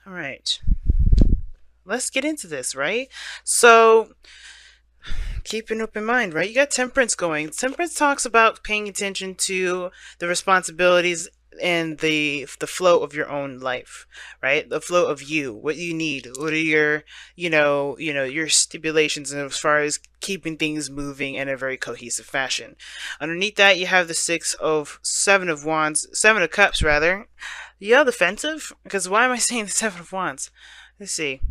All right. Let's get into this, right? So, keep an open mind, right? You got temperance going. Temperance talks about paying attention to the responsibilities and the flow of your own life, right? The flow of you, what you need, what are your, your stipulations as far as keeping things moving in a very cohesive fashion. Underneath that, you have the seven of wands, seven of cups rather. Yeah, defensive? Because why am I saying the seven of wands? Let's see.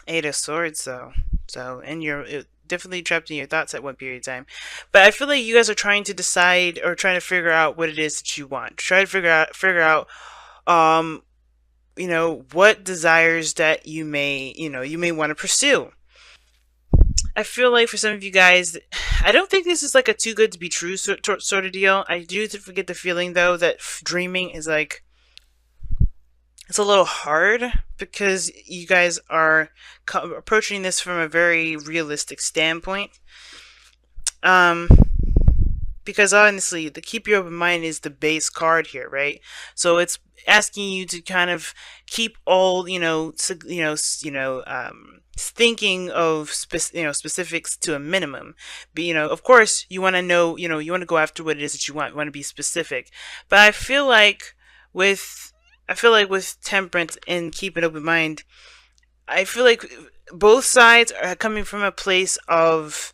Eight of Swords, though. So, and you're definitely trapped in your thoughts at one period of time. But I feel like you guys are trying to decide or trying to figure out what it is that you want. Try to figure out, um, what desires that you may want to pursue. I feel like for some of you guys, I don't think this is like a too good to be true sort of deal. I do forget the feeling though that dreaming is like it's a little hard because you guys are approaching this from a very realistic standpoint. Um, because honestly, the keep your open mind is the base card here, right? So it's asking you to kind of keep all thinking of specifics to a minimum. But of course, you want to know, you want to go after what it is that you want. You want to be specific. But with I feel like with temperance and keep an open mind, I feel like both sides are coming from a place of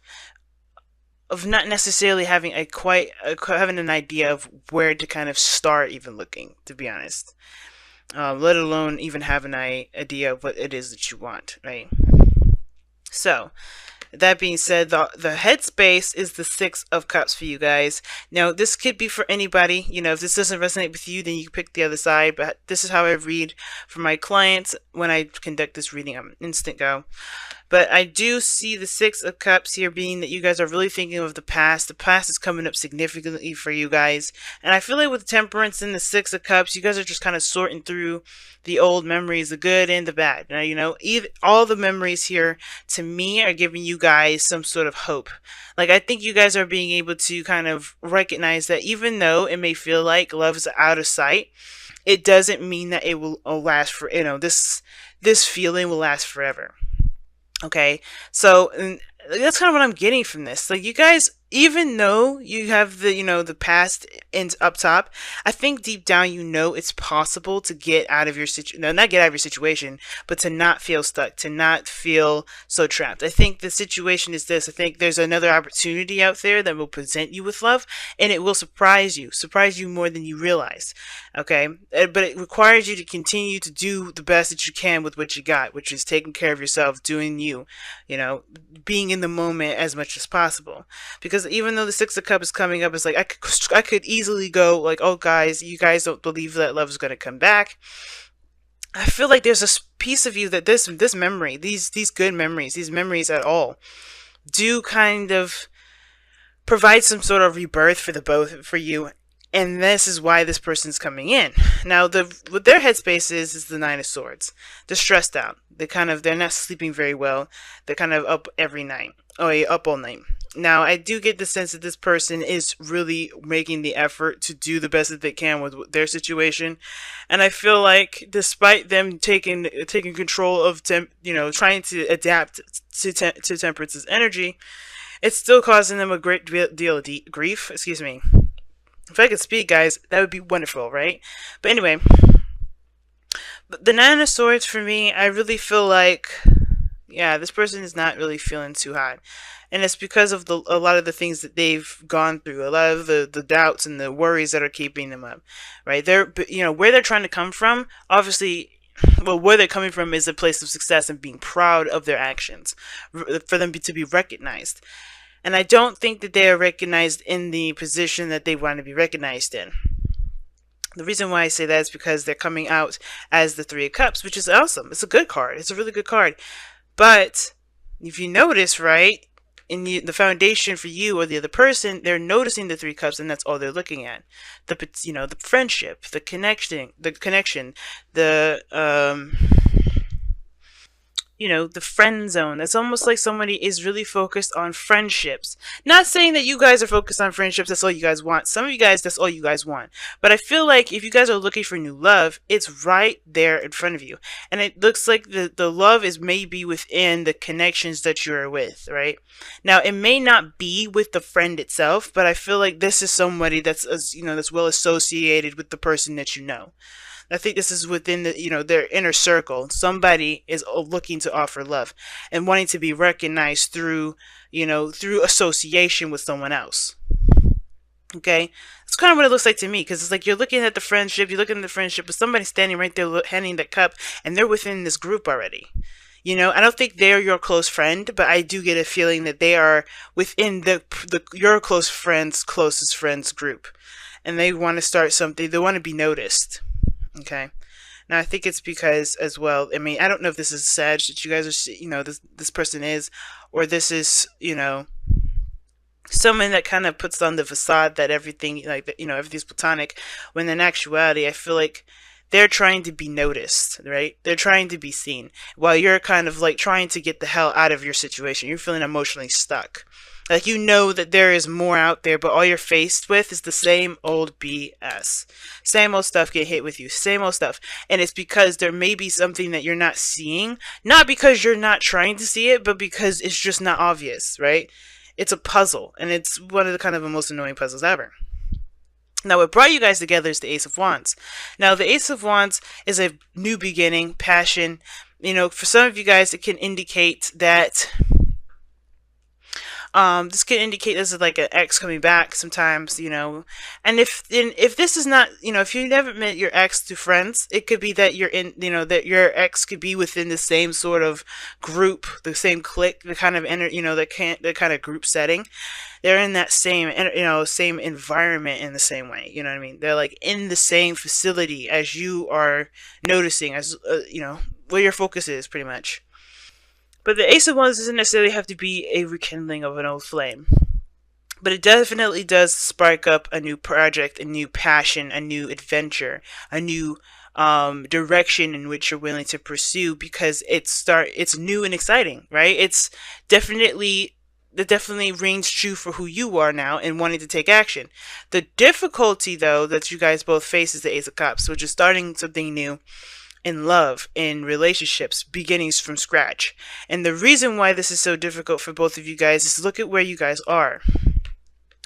not necessarily having having an idea of where to kind of start even looking, to be honest. Let alone even have an idea of what it is that you want, right? So, that being said, the headspace is the Six of Cups for you guys. Now, this could be for anybody. If this doesn't resonate with you, then you can pick the other side. But this is how I read for my clients when I conduct this reading. I'm instant go. But I do see the Six of Cups here being that you guys are really thinking of the past. The past is coming up significantly for you guys. And I feel like with Temperance and the Six of Cups, you guys are just kind of sorting through the old memories, the good and the bad. Now, all the memories here to me are giving you guys some sort of hope. Like, I think you guys are being able to kind of recognize that even though it may feel like love is out of sight, it doesn't mean that it will last for, this feeling will last forever. Okay, so that's kind of what I'm getting from this. Like, you guys, even though you have the past ends up top, I think deep down it's possible to get out of your situation. No, not get out of your situation, but to not feel stuck, to not feel so trapped. I think the situation is this. I think there's another opportunity out there that will present you with love, and it will surprise you more than you realize. Okay, but it requires you to continue to do the best that you can with what you got, which is taking care of yourself, doing being in the moment as much as possible. Because even though the Six of Cups is coming up, it's like I could easily go like, oh guys, you guys don't believe that love is going to come back. I feel like there's a piece of you that this memory, these good memories, these memories at all, do kind of provide some sort of rebirth for the both for you. And this is why this person's coming in. Now, what their headspace is the Nine of Swords. They're stressed out. They're not sleeping very well. They're kind of up every night. Oh, yeah, up all night. Now, I do get the sense that this person is really making the effort to do the best that they can with their situation, and I feel like despite them taking control of trying to adapt to Temperance's energy, it's still causing them a great deal of grief. Excuse me. If I could speak, guys, that would be wonderful, right? But anyway, the Nine of Swords for me, I really feel like, yeah, this person is not really feeling too hot. And it's because of a lot of the things that they've gone through, a lot of the doubts and the worries that are keeping them up, right? Where they're trying to come from, obviously, well, where they're coming from is a place of success and being proud of their actions, for them to be recognized. And I don't think that they are recognized in the position that they want to be recognized in. The reason why I say that is because they're coming out as the Three of Cups, which is awesome. It's a good card. It's a really good card. But if you notice, right, in the foundation for you or the other person, they're noticing the Three Cups, and that's all they're looking at. The friendship, the connection, the friend zone. It's almost like somebody is really focused on friendships. Not saying that you guys are focused on friendships, that's all you guys want. Some of you guys, that's all you guys want. But I feel like if you guys are looking for new love, it's right there in front of you. And it looks like the love is maybe within the connections that you are with, right? Now, it may not be with the friend itself, but I feel like this is somebody that's, that's well associated with the person that you know. I think this is within their inner circle. Somebody is looking to offer love and wanting to be recognized through through association with someone else. Okay, that's kind of what it looks like to me, because it's like you're looking at the friendship, with somebody standing right there handing the cup, and they're within this group already. I don't think they're your close friend, but I do get a feeling that they are within the your closest friends group, and they want to start something. They want to be noticed. Okay. Now I think it's because as well. I mean, I don't know if this is Sag that you guys are, this person is, or this is, someone that kind of puts on the facade that everything, like, everything's platonic, when in actuality, I feel like they're trying to be noticed, right? They're trying to be seen, while you're kind of like trying to get the hell out of your situation. You're feeling emotionally stuck. Like, that there is more out there, but all you're faced with is the same old BS. Same old stuff get hit with you. Same old stuff. And it's because there may be something that you're not seeing. Not because you're not trying to see it, but because it's just not obvious, right? It's a puzzle. And it's one of the kind of the most annoying puzzles ever. Now, what brought you guys together is the Ace of Wands. Now, the Ace of Wands is a new beginning, passion. For some of you guys, it can indicate that this could indicate this is like an ex coming back sometimes, and if this is not, if you never met your ex to friends, it could be that you're in, that your ex could be within the same sort of group, the same clique, the kind of the kind of group setting. They're in that same, same environment in the same way. You know what I mean? They're like in the same facility as you are noticing, as where your focus is, pretty much. But the Ace of Wands doesn't necessarily have to be a rekindling of an old flame. But it definitely does spark up a new project, a new passion, a new adventure, a new direction in which you're willing to pursue, because it's new and exciting, right? It definitely rings true for who you are now and wanting to take action. The difficulty, though, that you guys both face is the Ace of Cups, which is starting something new in love, in relationships, beginnings from scratch. And the reason why this is so difficult for both of you guys is look at where you guys are,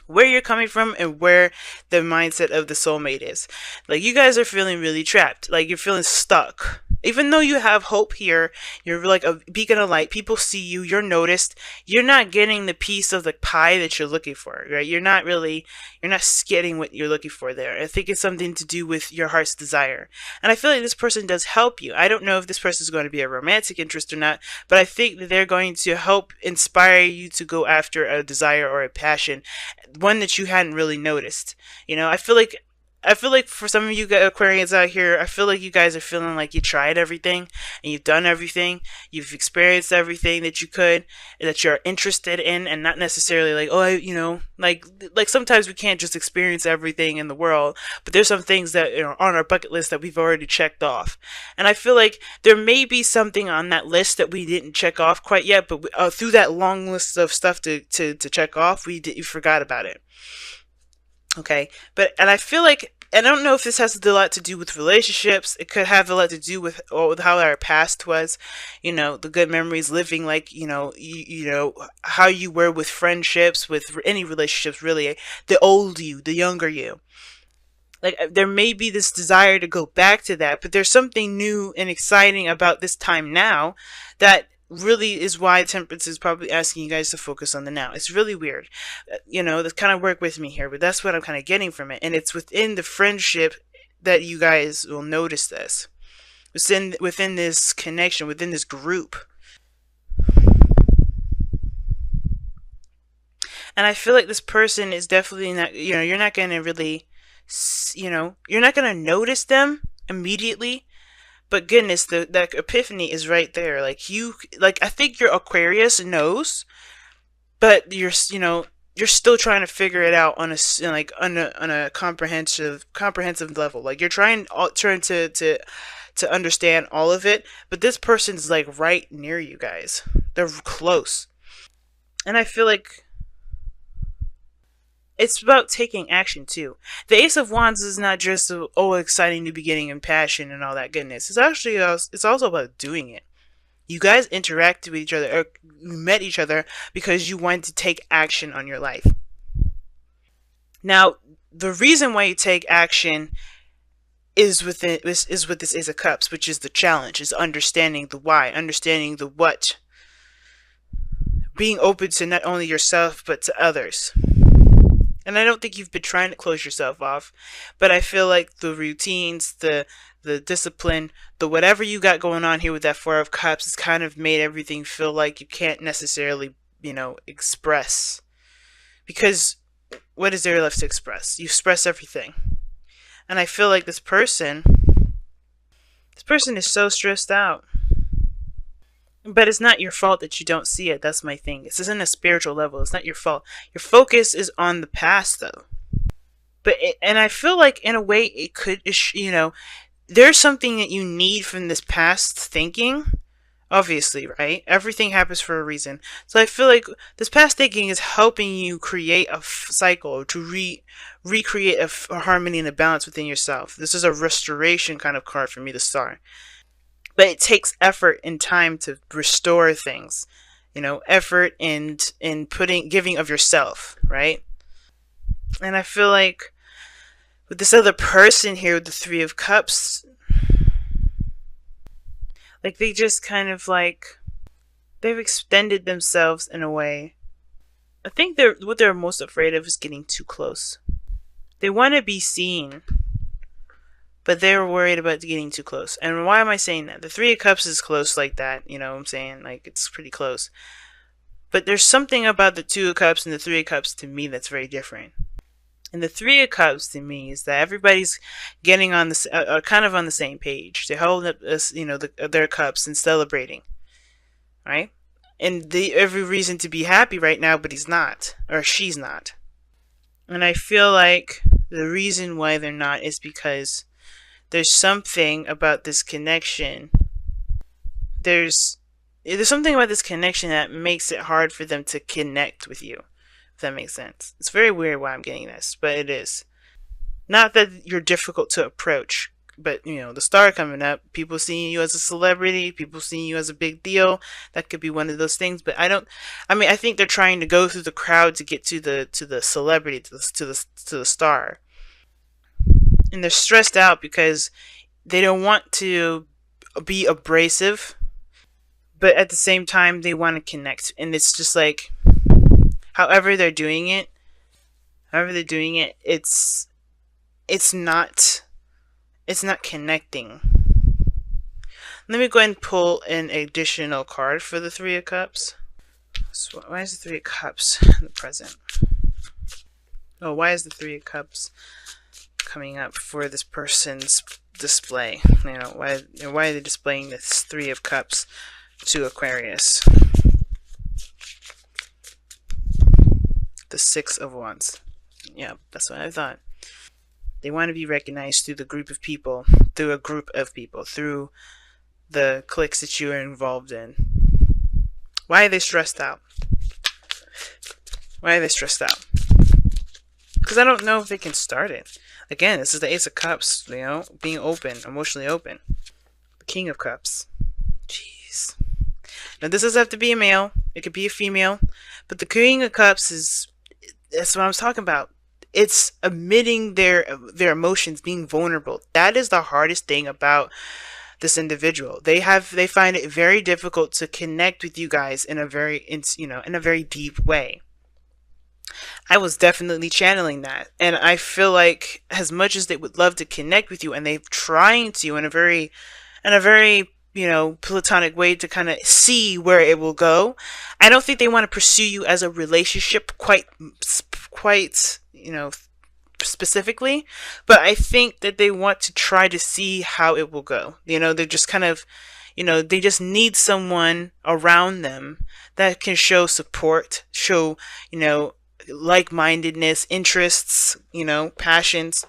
where you're coming from, and where the mindset of the soulmate is. Like, you guys are feeling really trapped, like you're feeling stuck. Even though you have hope here, you're like a beacon of light. People see you, you're noticed. You're not getting the piece of the pie that you're looking for, right? You're not getting what you're looking for there. I think it's something to do with your heart's desire. And I feel like this person does help you. I don't know if this person is going to be a romantic interest or not, but I think that they're going to help inspire you to go after a desire or a passion, one that you hadn't really noticed. I feel like for some of you Aquarians out here, I feel like you guys are feeling like you tried everything and you've done everything. You've experienced everything that you could, that you're interested in, and not necessarily like, like sometimes we can't just experience everything in the world, but there's some things that are on our bucket list that we've already checked off. And I feel like there may be something on that list that we didn't check off quite yet, but through that long list of stuff to check off, we forgot about it. Okay, and I feel like, I don't know if this has a lot to do with relationships. It could have a lot to do with how our past was, the good memories, living like, how you were with friendships, with any relationships, really, the old you, the younger you. Like, there may be this desire to go back to that, but there's something new and exciting about this time now that really is why Temperance is probably asking you guys to focus on the now. It's really weird. That's kind of work with me here, but that's what I'm kind of getting from it. And it's within the friendship that you guys will notice this. Within this connection, within this group. And I feel like this person is definitely not, you're not going to really, you're not going to notice them immediately. But goodness, that epiphany is right there. Like, I think your Aquarius knows, but you're still trying to figure it out on a comprehensive level. Like, you're trying to to understand all of it, but this person's like right near you guys. They're close. And I feel like it's about taking action too. The Ace of Wands is not just a, oh, exciting new beginning and passion and all that goodness. It's actually it's also about doing it. You guys interacted with each other, or you met each other because you wanted to take action on your life. Now, the reason why you take action is with this Ace of Cups, which is the challenge, is understanding the why, understanding the what, being open to not only yourself but to others. And I don't think you've been trying to close yourself off, but I feel like the routines, the discipline, the whatever you got going on here with that Four of Cups has kind of made everything feel like you can't necessarily, express. Because what is there left to express? You express everything. And I feel like this person is so stressed out. But it's not your fault that you don't see it. That's my thing. This isn't a spiritual level. It's not your fault. Your focus is on the past, though. And I feel like in a way it could, there's something that you need from this past thinking. Obviously, right? Everything happens for a reason. So I feel like this past thinking is helping you create a cycle to recreate a harmony and a balance within yourself. This is a restoration kind of card for me, the Star. But it takes effort and time to restore things. Effort and giving of yourself, right? And I feel like with this other person here with the Three of Cups, like they just kind of they've extended themselves in a way. I think what they're most afraid of is getting too close. They want to be seen, but they're worried about getting too close. And why am I saying that? The Three of Cups is close like that, you know what I'm saying? Like, it's pretty close. But there's something about the Two of Cups and the Three of Cups to me that's very different. And the Three of Cups to me is that everybody's getting on this, kind of on the same page. They're holding up, their cups and celebrating, right? And every reason to be happy right now, but he's not, or she's not. And I feel like the reason why they're not is because there's something about this connection. There's something about this connection that makes it hard for them to connect with you. If that makes sense. It's very weird why I'm getting this, but it is. Not that you're difficult to approach, but the Star coming up, people seeing you as a celebrity, people seeing you as a big deal, that could be one of those things. But I think they're trying to go through the crowd to get to the celebrity, to the Star. And they're stressed out because they don't want to be abrasive, but at the same time they want to connect. And it's just like, however they're doing it, it's not connecting. Let me go ahead and pull an additional card for the Three of Cups. So why is the Three of Cups in the present? Oh, why is the Three of Cups coming up for this person's display? Why are they displaying this Three of Cups to Aquarius? The Six of Wands. Yeah, that's what I thought. They want to be recognized through a group of people, through the cliques that you are involved in. Why are they stressed out? Because I don't know if they can start it. Again, this is the Ace of Cups, being open, emotionally open. The King of Cups. Jeez. Now, this doesn't have to be a male. It could be a female. But the King of Cups that's what I was talking about. It's admitting their emotions, being vulnerable. That is the hardest thing about this individual. They find it very difficult to connect with you guys in a very deep way. I was definitely channeling that, and I feel like as much as they would love to connect with you, and they're trying to in a very platonic way to kind of see where it will go, I don't think they want to pursue you as a relationship quite specifically, but I think that they want to try to see how it will go. They're just kind of, they just need someone around them that can show support, show, like-mindedness, interests, passions.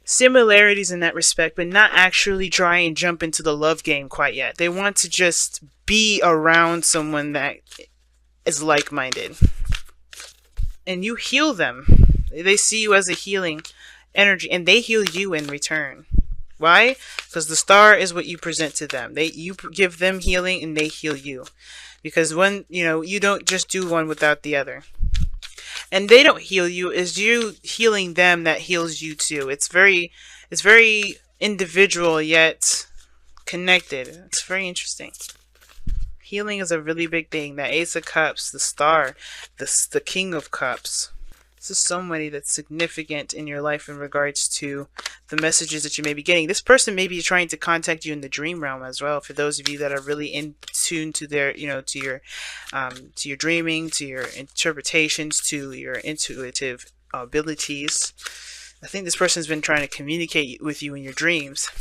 similarities in that respect, but not actually try and jump into the love game quite yet. They want to just be around someone that is like-minded, and you heal them. They see you as a healing energy, and they heal you in return. Why? Because the star is what you present to them. You give them healing, and they heal you. Because when you don't just do one without the other, and they don't heal you. Is you healing them that heals you too. It's very individual yet connected. It's very interesting. Healing is a really big thing. That Ace of Cups, the Star, the King of Cups. This is somebody that's significant in your life in regards to the messages that you may be getting. This person may be trying to contact you in the dream realm as well. For those of you that are really in tune to their, to your dreaming, to your interpretations, to your intuitive abilities. I think this person's been trying to communicate with you in your dreams.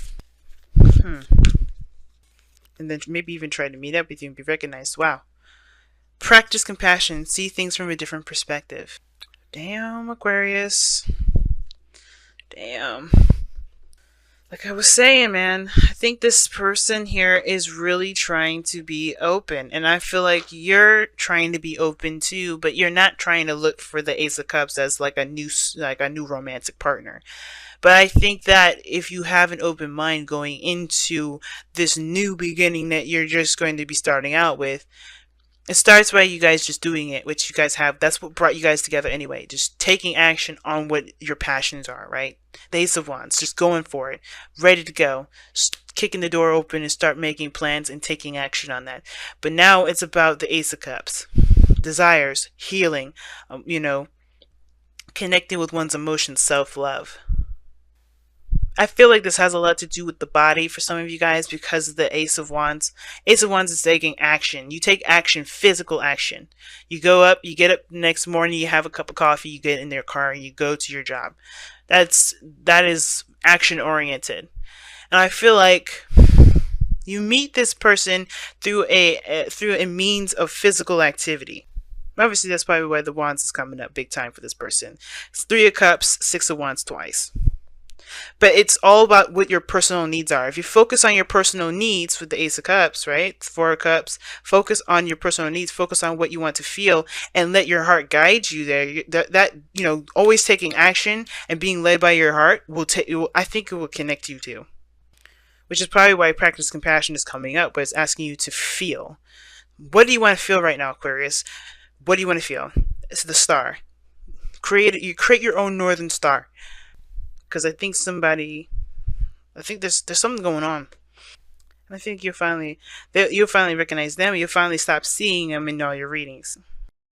And then maybe even try to meet up with you and be recognized. Wow. Practice compassion. See things from a different perspective. Damn, Aquarius. Damn. Like I was saying, man, I think this person here is really trying to be open. And I feel like you're trying to be open too, but you're not trying to look for the Ace of Cups as like a new romantic partner. But I think that if you have an open mind going into this new beginning that you're just going to be starting out with, it starts by you guys just doing it, which you guys have. That's what brought you guys together anyway. Just taking action on what your passions are, right? The Ace of Wands, just going for it, ready to go, kicking the door open and start making plans and taking action on that. But now it's about the Ace of Cups, desires, healing, connecting with one's emotions, self-love. I feel like this has a lot to do with the body for some of you guys because of the Ace of Wands. Ace of Wands is taking action. You take action, physical action. You go up, you get up the next morning, you have a cup of coffee, you get in their car, and you go to your job. That is action oriented. And I feel like you meet this person through a means of physical activity. Obviously, that's probably why the Wands is coming up big time for this person. It's 3 of Cups, 6 of Wands twice. But it's all about what your personal needs are. If you focus on your personal needs with the Ace of Cups, right? 4 of Cups, focus on your personal needs, focus on what you want to feel, and let your heart guide you there. Always taking action and being led by your heart I think it will connect you to. Which is probably why practice compassion is coming up, but it's asking you to feel. What do you want to feel right now, Aquarius? What do you want to feel? It's the star. You create your own northern star. Because I think there's something going on. And I think you'll finally recognize them. You'll finally stop seeing them in all your readings.